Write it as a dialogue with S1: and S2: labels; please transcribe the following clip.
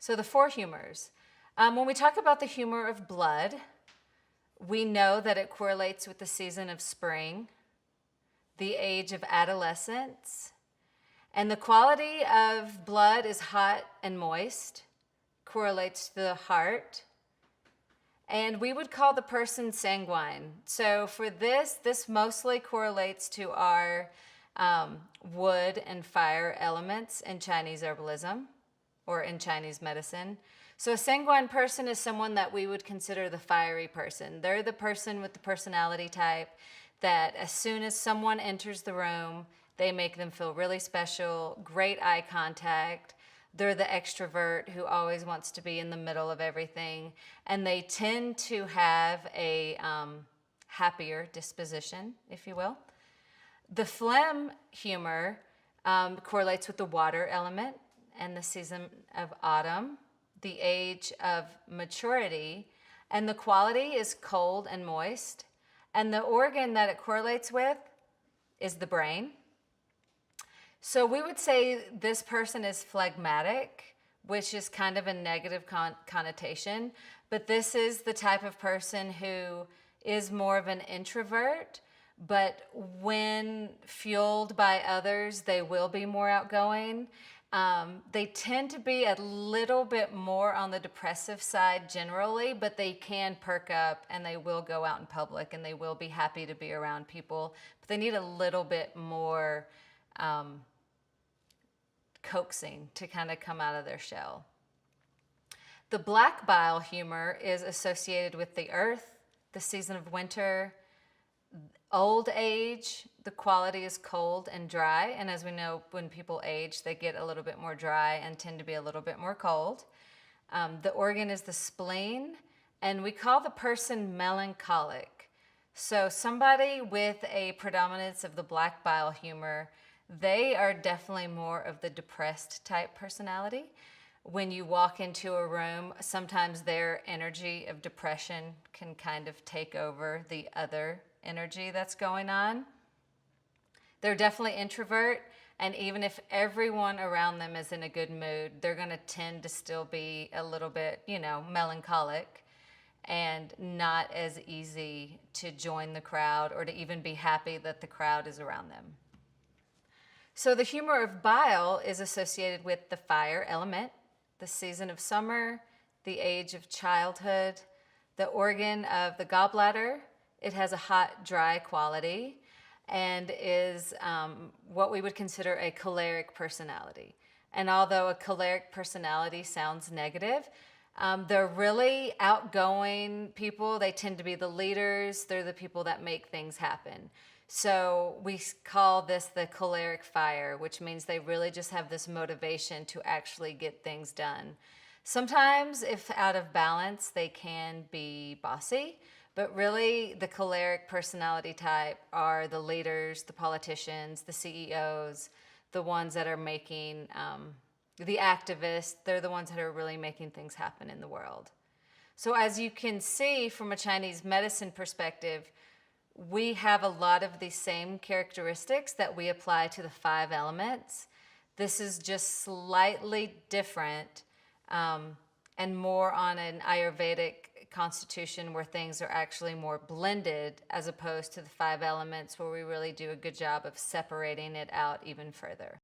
S1: So the four humors. When we talk about the humor of blood, we know that it correlates with the season of spring, the age of adolescence, and the quality of blood is hot and moist, correlates to the heart, and we would call the person sanguine. So for this mostly correlates to our wood and fire elements in Chinese herbalism or in Chinese medicine. So a sanguine person is someone that we would consider the fiery person. They're the person with the personality type that as soon as someone enters the room, they make them feel really special, great eye contact. They're the extrovert who always wants to be in the middle of everything. And they tend to have a happier disposition, if you will. The phlegm humor correlates with the water element and the season of autumn, the age of maturity, and the quality is cold and moist. And the organ that it correlates with is the brain. So we would say this person is phlegmatic, which is kind of a negative connotation, but this is the type of person who is more of an introvert, but when fueled by others, they will be more outgoing. They tend to be a little bit more on the depressive side generally, but they can perk up and they will go out in public and they will be happy to be around people, but they need a little bit more coaxing to kind of come out of their shell. The black bile humor is associated with the earth, the season of winter, old age. The quality is cold and dry, and as we know, when people age, they get a little bit more dry and tend to be a little bit more cold. The organ is the spleen, and we call the person melancholic. So somebody with a predominance of the black bile humor, they are definitely more of the depressed type personality. When you walk into a room, sometimes their energy of depression can kind of take over the other energy that's going on. They're definitely introvert, and even if everyone around them is in a good mood, they're going to tend to still be a little bit, melancholic and not as easy to join the crowd or to even be happy that the crowd is around them. So the humor of bile is associated with the fire element, the season of summer, the age of childhood, the organ of the gallbladder. It has a hot, dry quality and is what we would consider a choleric personality. And although a choleric personality sounds negative, they're really outgoing people. They tend to be the leaders. They're the people that make things happen. So we call this the choleric fire, which means they really just have this motivation to actually get things done. Sometimes, if out of balance, they can be bossy, but really the choleric personality type are the leaders, the politicians, the CEOs, the ones that are making, the activists. They're the ones that are really making things happen in the world. So as you can see from a Chinese medicine perspective, we have a lot of the same characteristics that we apply to the 5 elements. This is just slightly different and more on an Ayurvedic constitution where things are actually more blended as opposed to the 5 elements where we really do a good job of separating it out even further.